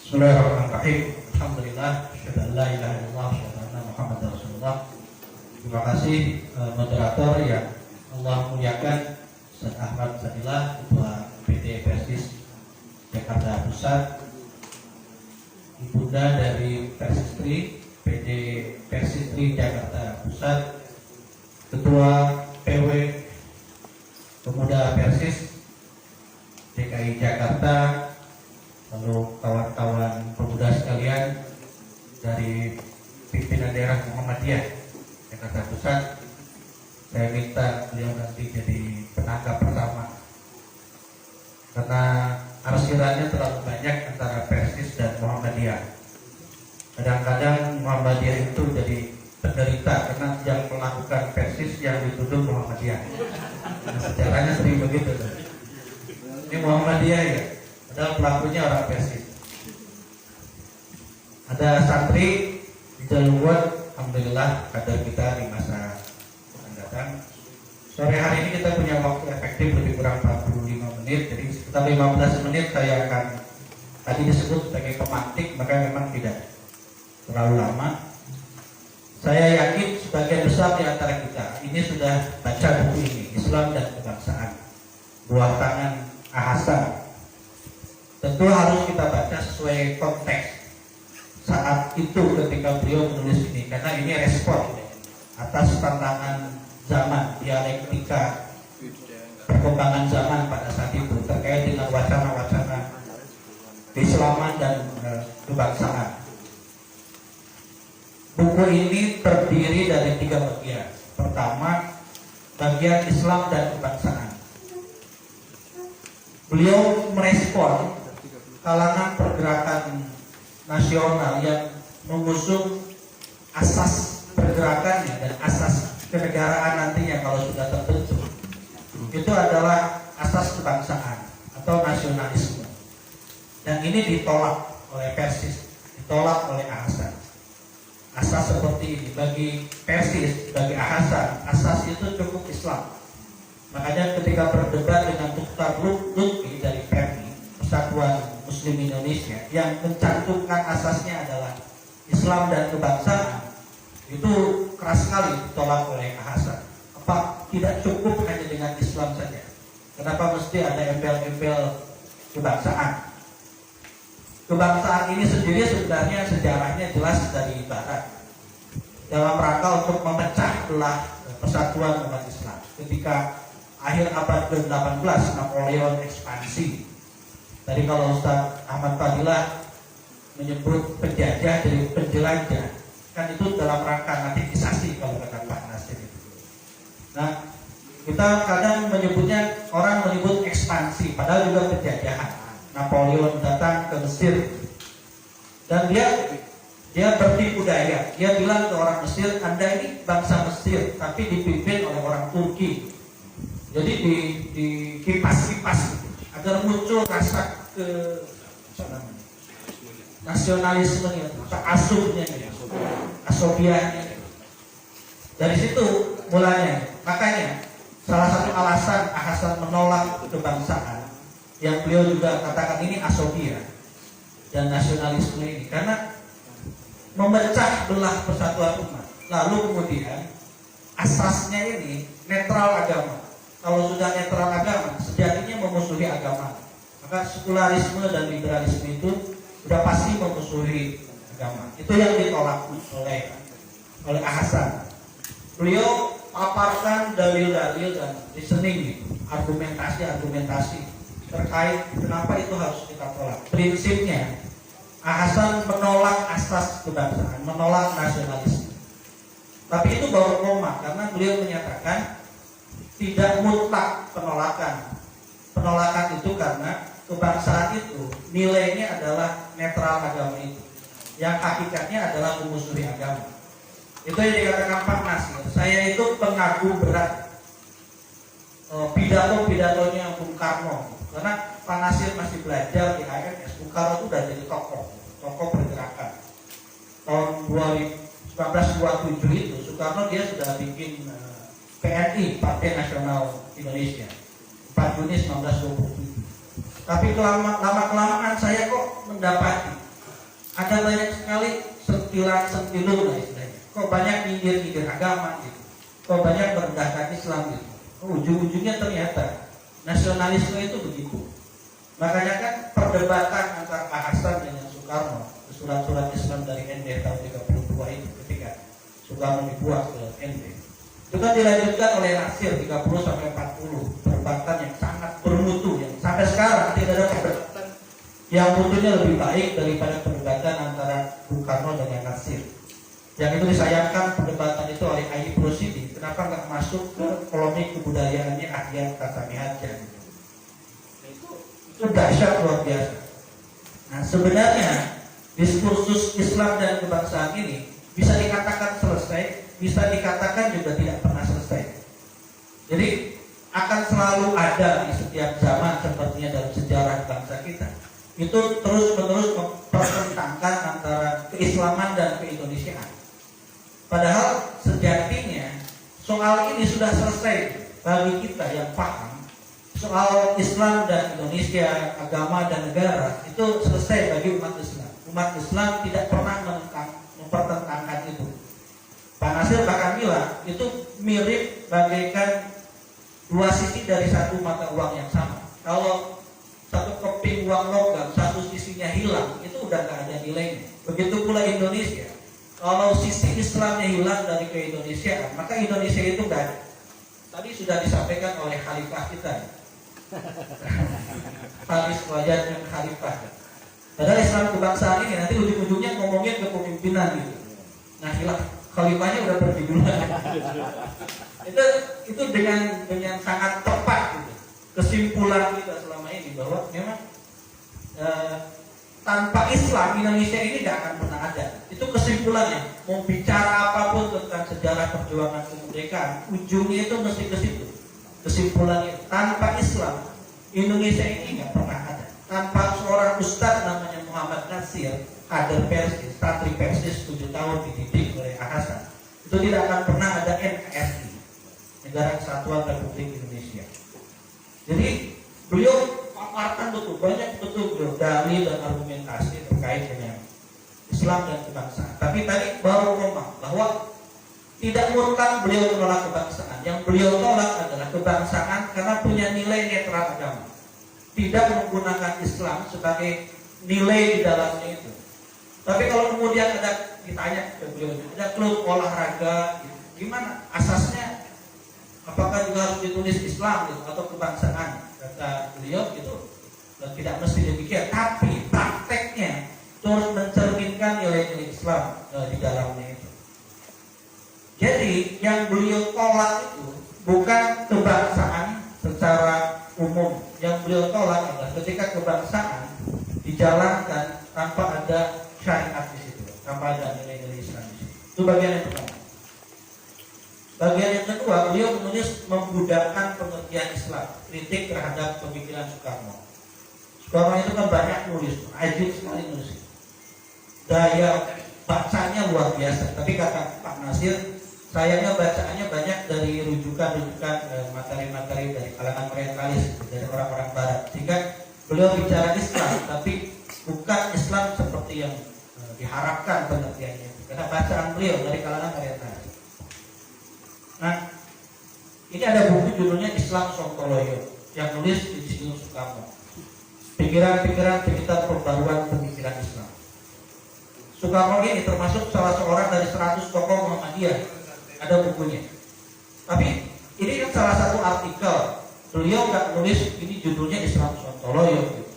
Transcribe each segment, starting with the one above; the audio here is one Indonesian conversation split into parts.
Bismillahirrahmanirrahim. Alhamdulillah, syada la ilaha illallah, syada anna Muhammadar Rasulullah. Terima kasih moderator yang Allah muliakan, Ustaz Ahmad Sadillah, Ketua PT Persis Jakarta Pusat, Ibunda dari Persistri, PD Persistri Jakarta Pusat, Ketua PW Pemuda Persis DKI Jakarta, lalu kawan-kawan pemuda sekalian dari pimpinan daerah Muhammadiyah Jakarta Pusat. Saya minta beliau nanti jadi penangkap pertama, karena arsirannya terlalu banyak antara Persis dan Muhammadiyah. Kadang-kadang Muhammadiyah itu jadi penderita karena yang melakukan Persis yang dituduh Muhammadiyah. Nah, sejarahnya sering begitu. Ini Muhammadiyah ya, padahal pelakunya orang Persis. Ada santri di Jaluwat, alhamdulillah kader kita di masa akan datang. Sore hari ini kita punya waktu efektif lebih kurang 45 menit, jadi sekitar 15 menit saya akan, tadi disebut sebagai pemantik, maka memang tidak terlalu lama. Saya yakin sebagian besar di antara kita ini sudah baca buku ini, Islam dan Kebangsaan, buah tangan Hasan. Tentu harus kita baca sesuai konteks saat itu ketika beliau menulis ini, karena ini respon atas tantangan zaman, dialektika perkembangan zaman pada saat itu terkait dengan wacana-wacana keislaman dan kebangsaan. Buku ini terdiri dari 3 bagian. Pertama, bagian Islam dan kebangsaan. Beliau merespon kalangan pergerakan nasional yang mengusung asas pergerakannya dan asas kenegaraan nantinya kalau sudah terbentuk. Itu adalah asas kebangsaan atau nasionalisme. Dan ini ditolak oleh Persis, ditolak oleh Hasan. Asas seperti ini bagi Persis, bagi Hasan, asas itu cukup Islam. Makanya ketika berdebat dengan Dr. Lutfi dari PERMI, Persatuan Muslim Indonesia, yang mencantumkan asasnya adalah Islam dan kebangsaan, itu keras sekali ditolak oleh Hasan. Apa tidak cukup hanya dengan Islam saja? Kenapa mesti ada embel-embel kebangsaan? Kebangsaan ini sendiri sebenarnya sejarahnya jelas dari Barat, dalam rangka untuk memecah belah persatuan umat Islam. Ketika akhir abad ke-18 Napoleon ekspansi. Tadi kalau Ustaz Ahmad Fadilah menyebut penjajah dari penjelajah, kan itu dalam rangka nativisasi kalau kata Pak Nasir itu. Nah, kita kadang menyebutnya, orang menyebut ekspansi, padahal juga penjajahan. Napoleon datang ke Mesir dan dia bertipu daya. Dia bilang ke orang Mesir, Anda ini bangsa Mesir tapi dipimpin oleh orang Turki. Jadi dikipas-kipas agar muncul rasa nasionalismenya, asuhnya, asobianya. Dari situ mulanya. Makanya salah satu alasan Hasan menolak kebangsaan yang beliau juga katakan ini asobia dan nasionalisme ini, karena memecah belah persatuan umat. Lalu kemudian asasnya ini netral agama. Kalau sudah netral agama, sejatinya memusuhi agama. Maka sekularisme dan liberalisme itu sudah pasti memusuhi agama. Itu yang ditolak oleh Hasan. Beliau paparkan dalil-dalil dan reasoning, argumentasi terkait kenapa itu harus kita tolak. Prinsipnya, Hasan menolak asas kebangsaan, menolak nasionalisme. Tapi itu baru koma, karena beliau menyatakan tidak mutlak penolakan. Penolakan itu karena kebangsaan itu nilainya adalah netral agama itu, yang hakikatnya adalah memusuhi agama. Itu yang dikatakan Pak Nasir. Saya itu pengagum berat pidato-pidatonya Bung Karno, karena Pak Nasir masih belajar di HMS. Bung Karno itu udah jadi tokoh pergerakan. Tahun 1927 itu Soekarno dia sudah bikin PNI, Partai Nasional Indonesia, 4 Juni 1927. Tapi lama-kelamaan saya kok mendapati ada banyak sekali sentilan-sentilung lah istilahnya. Kok banyak nyindir-nyindir agama gitu. Kok banyak merendahkan Islam gitu. Ujung-ujungnya ternyata nasionalisme itu begitu. Makanya kan perdebatan antara Pak Hasan dengan Soekarno, surat-surat Islam dari ND tahun 32 itu ketika Soekarno dibuat ke ND. Itu kan dilanjutkan oleh Nasir 30 sampai 40, perdebatan yang sangat bermutu yang sampai sekarang tidak ada perdebatan yang mutunya lebih baik daripada perdebatan antara Bung Karno dengan Nasir. Yang itu disayangkan perdebatan itu oleh Ayi Prosidi. Kenapa nggak masuk ke polemik kebudayaannya Ahyan Kasami Hadjan? Itu dahsyat luar biasa. Nah sebenarnya diskursus Islam dan kebangsaan ini bisa dikatakan selesai, bisa dikatakan juga tidak pernah selesai. Jadi akan selalu ada di setiap zaman sepertinya dalam sejarah bangsa kita. Itu terus-menerus mempertentangkan antara keislaman dan keindonesiaan. Padahal sejatinya soal ini sudah selesai bagi kita yang paham. Soal Islam dan Indonesia, agama dan negara itu selesai bagi umat Islam. Umat Islam tidak pernah mempertentangkan itu. Pak Nasir bahkan bilang itu mirip bagaikan dua sisi dari satu mata uang yang sama. Kalau satu keping uang logam, satu sisinya hilang, itu udah gak ada nilainya. Begitu pula Indonesia. Kalau sisi Islamnya hilang dari keindonesiaan, maka Indonesia itu gak ada. Tadi sudah disampaikan oleh Khalifah kita. Faris wajahnya Khalifah. Padahal Islam kebangsaan ini nanti ujung-ujungnya ngomongin kepemimpinan gitu. Nah hilang, Khalifahnya udah pergi duluan. itu dengan sangat tepat gitu. Kesimpulan kita selama ini bahwa memang tanpa Islam Indonesia ini gak akan pernah ada. Itu kesimpulannya. Mau bicara apapun tentang sejarah perjuangan kemerdekaan, ujungnya itu mesti ke situ. Kesimpulannya tanpa Islam Indonesia ini gak pernah ada. Tanpa seorang ustadz namanya Muhammad Nasir, kader Persis, santri Persis 7 tahun dididik oleh Hasan, itu tidak akan pernah ada NKRI, Negara Kesatuan Republik Indonesia. Jadi beliau paparkan banyak betul dalil dan argumentasi terkait dengan Islam dan kebangsaan. Tapi tadi baru ngomong bahwa tidak mutlak beliau menolak kebangsaan. Yang beliau tolak adalah kebangsaan karena punya nilai netral agama. Tidak menggunakan Islam sebagai nilai di dalamnya itu. Tapi kalau kemudian ada ditanya ke beliau, ada klub olahraga, gimana asasnya? Apakah juga harus ditulis Islam gitu, atau kebangsaan? Kata beliau gitu, dan tidak mesti demikian. Tapi prakteknya terus mencerminkan nilai-nilai Islam di dalamnya itu. Jadi yang beliau tolak itu bukan kebangsaan secara umum. Yang beliau tolak adalah ketika kebangsaan dijalankan tanpa ada syariat di situ, tanpa ada nilai-nilai Islam di situ. Itu bagian yang pertama. Bagian yang kedua, beliau menulis membudakkan pengertian Islam, kritik terhadap pemikiran Soekarno. Soekarno itu kan banyak nulis, ajib sekali nulis. Daya bacanya luar biasa. Tapi kata Pak Nasir, sayangnya bacaannya banyak dari rujukan-rujukan materi-materi dari kalangan orientalis, dari orang-orang Barat. Sehingga beliau bicara Islam, tapi bukan Islam seperti yang diharapkan pengertiannya. Karena bacaan beliau dari kalangan orientalis. Nah, ini ada buku judulnya Islam Sontoloyo yang nulis Insinyur Soekarno. Pikiran-pikiran sekitar perbaruan pemikiran Islam. Soekarno ini termasuk salah seorang dari 100 tokoh Muhammadiyah. Ada bukunya. Tapi ini kan salah satu artikel. Beliau nggak nulis ini judulnya Islam Sontoloyo.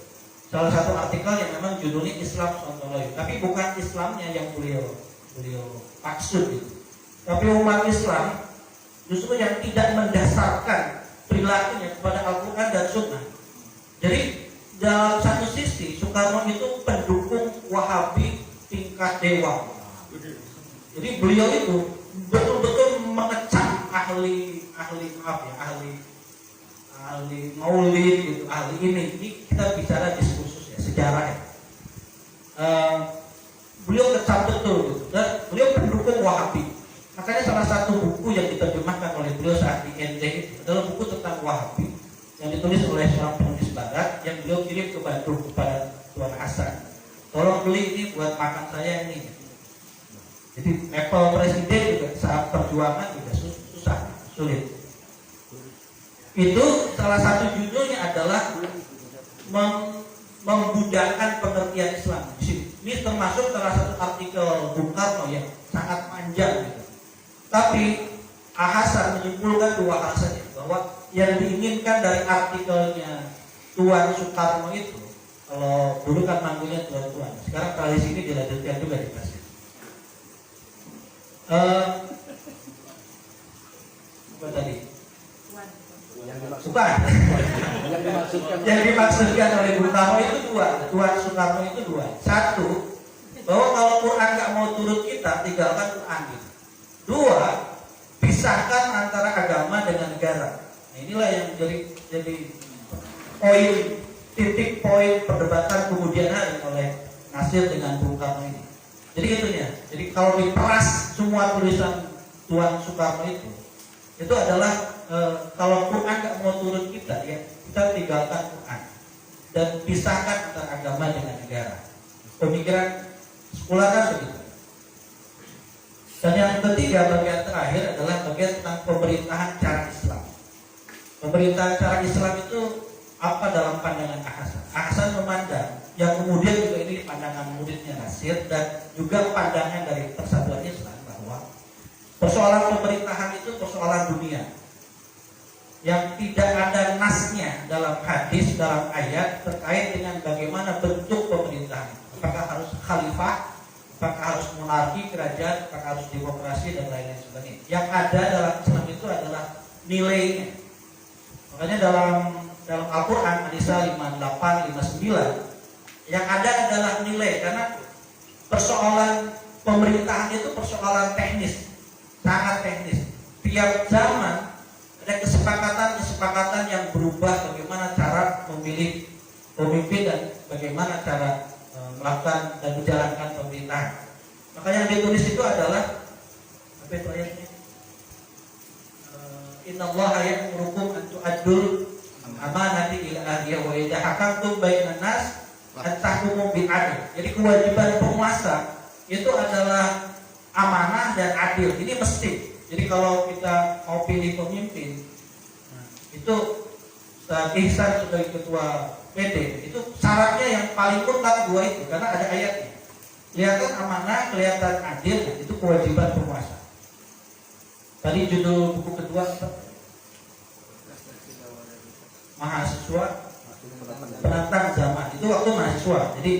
Salah satu artikel yang memang judulnya Islam Sontoloyo. Tapi bukan Islamnya yang beliau maksud gitu. Tapi umat Islam justru yang tidak mendasarkan perilakunya kepada Al-Quran dan Sunnah. Jadi dalam satu sisi Soekarno itu pendukung Wahabi tingkat dewa. Jadi beliau itu betul-betul mengecam ahli maulid gitu, ahli ini. Ini kita bicara diskursus ya, sejarah ya. Beliau kecam betul gitu. Dan beliau pendukung Wahabi. Makanya salah satu buku yang diterjemahkan oleh beliau saat di ND itu adalah buku tentang Wahabi yang ditulis oleh seorang penulis Barat yang beliau kirim ke Bandung kepada Tuan Hasan. Tolong beli ini buat makan saya ini. Jadi level presiden juga saat perjuangan juga susah, sulit. Itu salah satu judulnya adalah membudakkan pengertian Islam. Ini termasuk salah satu artikel Bung Karno yang sangat panjang gitu. Tapi Hasan menyimpulkan dua hal saja, bahwa yang diinginkan dari artikelnya Tuan Soekarno itu, kalau dulu kan manggilnya Tuan-Tuan, sekarang tradisi ini dilanjutkan juga di Pasir. Apa tadi? Bukan. Yang dimaksudkan oleh Bung Karno itu dua. Tuan Soekarno itu dua. Satu, bahwa kalau Quran nggak mau turut kita, tinggalkan Quran gitu. Dua, pisahkan antara agama dengan negara. Nah, inilah yang jadi poin, titik poin perdebatan kemudian hari oleh Nasir dengan Bung Karno ini. Jadi itunya. Jadi kalau diperas semua tulisan Tuan Soekarno itu adalah kalau Quran nggak mau turun kita, ya kita tinggalkan Quran dan pisahkan antara agama dengan negara. Pemikiran sekolah kan begitu. Dan yang ketiga, bagian terakhir adalah bagian tentang pemerintahan cara Islam. Pemerintahan cara Islam itu apa dalam pandangan Hasan? Hasan memandang yang kemudian juga ini pandangan muridnya Nasir dan juga pandangan dari Persatuan Islam, bahwa persoalan pemerintahan itu persoalan dunia yang tidak ada nasnya dalam hadis, dalam ayat terkait dengan bagaimana bentuk pemerintahan. Apakah harus khalifah, apakah harus monarki, kerajaan, apakah harus demokrasi, dan lain-lain sebagainya. Yang ada dalam Islam itu adalah nilainya. Makanya dalam Al-Quran An-Nisa 58, 59, yang ada adalah nilai, karena persoalan pemerintahan itu persoalan teknis, sangat teknis. Tiap zaman ada kesepakatan yang berubah bagaimana cara memilih pemimpin dan bagaimana cara melakukan dan menjalankan pemerintahan. Maka yang ditulis itu adalah apa itu ayatnya? Innallaha ya'murukum an tu'addul amanati ila ahliha wa idza hakamtum bainan nas an tahkumu bil adl. Jadi kewajiban penguasa itu adalah amanah dan adil. Ini mesti. Jadi kalau kita mau pilih pemimpin, itu Ustaz Ihsan sebagai ketua PD, itu syaratnya yang paling mutlak dua itu, karena ada ayatnya. Kelihatan amanah, kelihatan adil, itu kewajiban penguasa. Tadi judul buku kedua apa? Mahasiswa Penantang Zaman. Itu waktu mahasiswa, jadi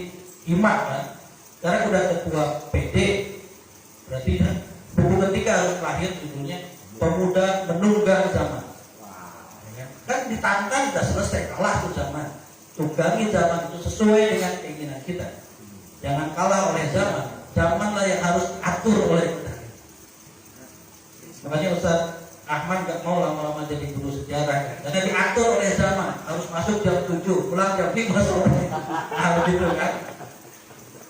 himar kan. Sekarang udah ketua PD, berarti kan buku ketiga harus lahir, judulnya Pemuda Menunggang Zaman. Kan ditantang udah selesai, kalah tuh zaman. Tunggangi zaman itu sesuai dengan keinginan kita. Jangan kalah oleh zaman. Zamanlah yang harus atur oleh kita. Makanya Ustaz Ahmad gak mau lama-lama jadi guru sejarah, karena diatur oleh zaman. Harus masuk jam 7, pulang jam 5 sore. Nah begitu kan.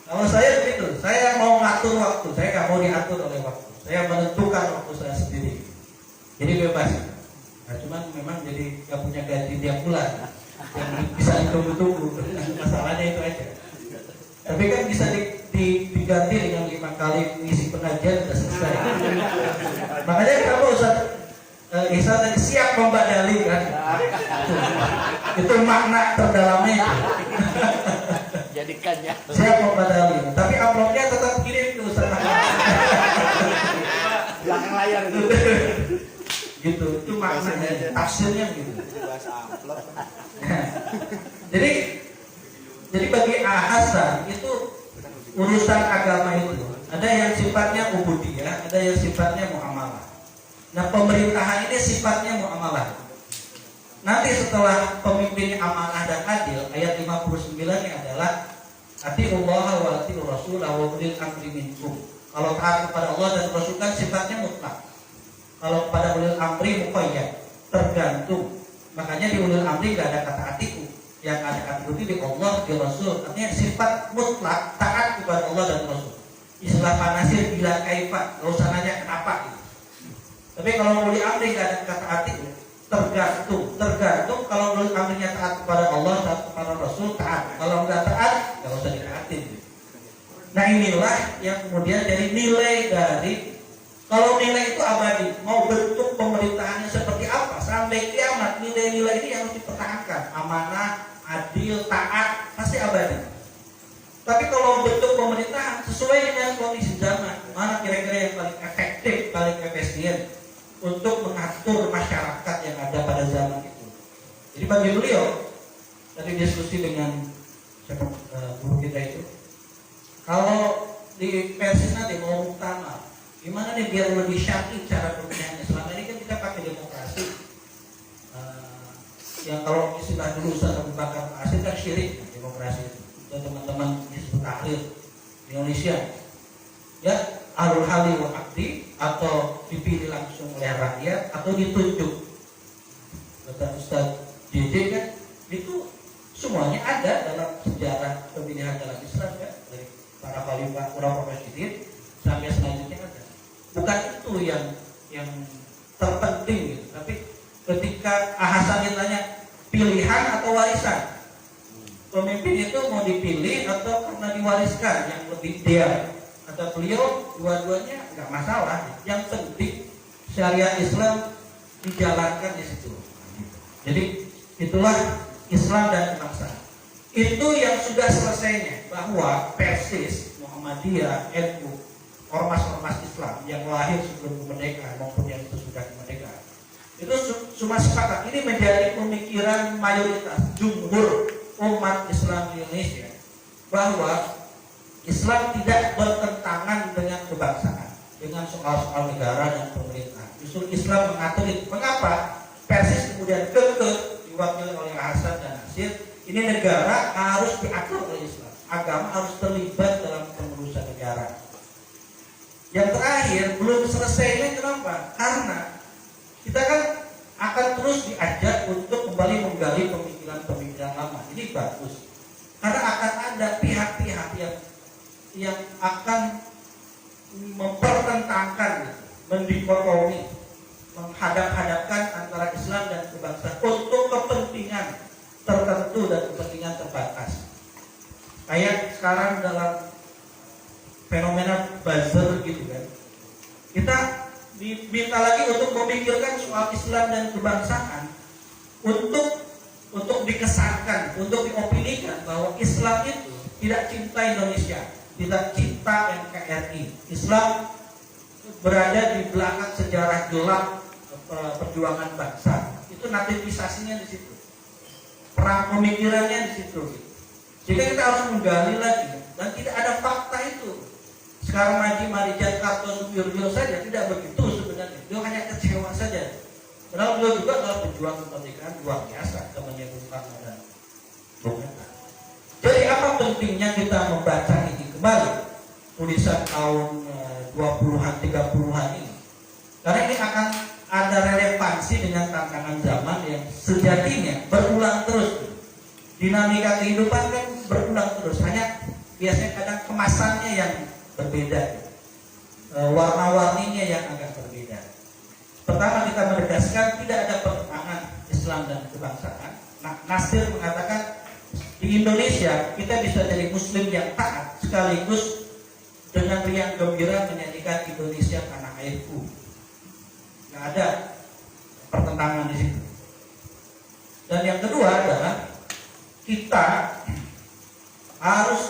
Kalau saya begitu, saya mau ngatur waktu, saya gak mau diatur oleh waktu. Saya menentukan waktu saya sendiri. Jadi bebas. Nah, cuman memang jadi gak punya gaji tiap bulan yang bisa ditunggu-tunggu. Masalahnya itu aja. Tapi kan bisa diganti dengan 5 kali ngisi pengajian sudah selesai. Makanya kamu Ustaz Ihsan tadi siap membadali kan. Itu makna terdalamnya. Jadikannya. Siap membadali. Tapi amplopnya tetap kirim ke Ustaz. Belakang layar itu. Gitu, itu maknanya, tafsirnya gitu. Jadi bagi Hasan itu urusan agama itu ada yang sifatnya ubudiyah, ada yang sifatnya muamalah. Nah pemerintahan ini sifatnya muamalah. Nanti setelah pemimpinnya amanah dan adil, ayat 59-nya adalah atiullah wa atiur rasul wa ulil amri minkum. Kalau taat kepada Allah dan Rasul kan sifatnya mutlak. Kalau pada ulil amri muqayyad, tergantung. Makanya di ulil amri gak ada kata atiku. Yang ada atiku itu di Allah, di Rasul. Artinya sifat mutlak taat kepada Allah dan Rasul. Istilah panasir bila kaifat, gak usah nanya kenapa gitu. Tapi kalau ulil amri gak ada kata atiku, tergantung. Kalau ulil amrinya taat kepada Allah, taat kepada Rasul, taat. Kalau gak taat, gak usah ditaatin gitu. Nah inilah yang kemudian jadi nilai dari, kalau nilai itu abadi, mau bentuk pemerintahannya seperti apa sampai kiamat, nilai-nilai ini yang harus dipertahankan, amanah, adil, taat, pasti abadi. Tapi kalau bentuk pemerintahan sesuai dengan kondisi zaman, mana kira-kira yang paling efektif, paling efisien untuk mengatur masyarakat yang ada pada zaman itu. Jadi bagi beliau, tadi diskusi dengan guru kita itu, kalau di versi nanti mau muktamar, gimana nih biar lebih syar'i cara pemilihannya? Selama ini kan kita pakai demokrasi, yang kalau istilah dulu Ustaz Abu Bakar Asir kan syirik demokrasi itu. Dan teman-teman Hizbut Tahrir di Indonesia, ya alul hali wa akdi, atau dipilih langsung oleh rakyat atau ditunjuk. Kata Ustaz JJ kan, itu semuanya ada dalam sejarah pemilihan dalam Islam kan, dari para khalifah, ulama rasyidin sampai selanjutnya ada. Bukan itu yang terpenting gitu. Tapi ketika Hasan ditanya pilihan atau warisan, pemimpin itu mau dipilih atau karena diwariskan yang lebih ideal, kata beliau dua-duanya nggak masalah. Yang penting syariat Islam dijalankan di situ. Jadi itulah Islam dan kebangsaan. Itu yang sudah selesainya, bahwa Persis, Muhammadiyah, NU, ormas-ormas Islam yang lahir sebelum kemerdekaan maupun yang itu sudah kemerdekaan, itu cuma sepakat. Ini menjadi pemikiran mayoritas jumhur umat Islam di Indonesia, bahwa Islam tidak bertentangan dengan kebangsaan, dengan soal-soal negara dan pemerintah. Justru Islam mengatur itu. Mengapa Persis kemudian kekeh diwakili oleh Hasan dan Nasir? Ini negara harus diatur oleh Islam, agama harus terlibat dalam pengurusan negara. Yang terakhir, belum selesainya kenapa? Karena kita kan akan terus diajak untuk kembali menggali pemikiran-pemikiran lama. Ini bagus, karena akan ada pihak-pihak yang akan mempertentangkan, mendikotomi, menghadap-hadapkan antara Islam dan kebangsaan untuk kepentingan tertentu dan kepentingan terbatas. Kayak sekarang dalam fenomena buzzer gitu kan, kita diminta lagi untuk memikirkan soal Islam dan kebangsaan, untuk dikesankan, untuk diopinikan bahwa Islam itu tidak cinta Indonesia, tidak cinta NKRI. Islam berada di belakang sejarah gelap perjuangan bangsa. Itu nativisasinya di situ, perang pemikirannya di situ. Sehingga kita harus menggali lagi, dan tidak ada fakta itu. Sekarang Haji Marijan Kartosuwiryo saja tidak begitu sebenarnya. Dia hanya kecewa saja. Padahal beliau juga adalah pejuang kemerdekaan luar biasa, temannya Bung Karno dan Bung Hatta. Jadi apa pentingnya kita membaca ini kembali, tulisan tahun 20-an, 30-an ini? Karena ini akan ada relevansi dengan tantangan zaman yang sejatinya berulang terus. Dinamika kehidupan kan berulang terus, hanya biasanya kadang kemasannya yang berbeda, warna-warninya yang agak berbeda. Pertama, kita menegaskan tidak ada pertentangan Islam dan kebangsaan. Nah, Nasir mengatakan di Indonesia kita bisa jadi Muslim yang taat sekaligus dengan riang gembira menyanyikan Indonesia tanah airku. Nggak ada pertentangan di situ. Dan yang kedua adalah kita harus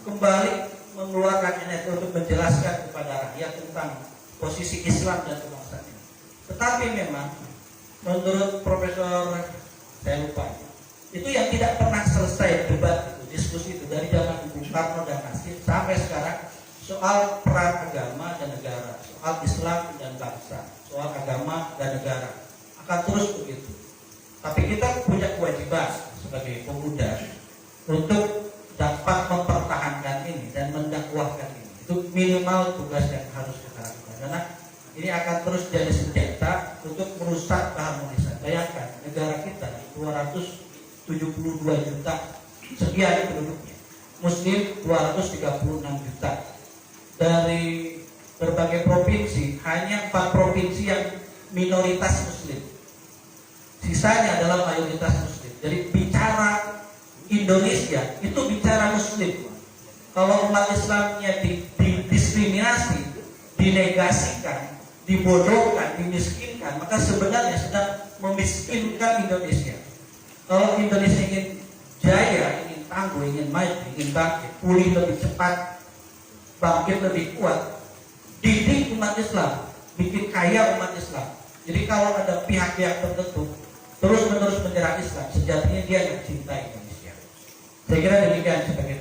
kembali mengeluarkan energi untuk menjelaskan kepada rakyat tentang posisi Islam dan kebangsaan ini. Tetapi memang menurut Profesor, saya lupa, itu yang tidak pernah selesai debat itu, diskusi itu dari zaman Bung Karno dan Nasir sampai sekarang, soal peran agama dan negara, soal Islam dan bangsa, soal agama dan negara akan terus begitu. Tapi kita punya kewajiban sebagai pemuda untuk dapat mempertahankan ini dan mendakwahkan ini. Itu minimal tugas yang harus kita lakukan, karena ini akan terus jadi senjata untuk merusak keharmonisan. Bayangkan negara kita 272 juta sekian penduduknya, Muslim 236 juta. Dari berbagai provinsi hanya 4 provinsi yang minoritas Muslim, sisanya adalah mayoritas Muslim. Jadi bicara Indonesia itu bicara Muslim. Kalau umat Islamnya didiskriminasi, dinegasikan, dibodohkan, dimiskinkan, maka sebenarnya sedang memiskinkan Indonesia. Kalau Indonesia ingin jaya, ingin tangguh, ingin maju, ingin bangkit, pulih lebih cepat, bangkit lebih kuat, didik umat Islam, bikin kaya umat Islam. Jadi kalau ada pihak-pihak tertentu terus-menerus menyerang Islam, sejatinya dia yang cinta Indonesia. Saya kira demikian sebagai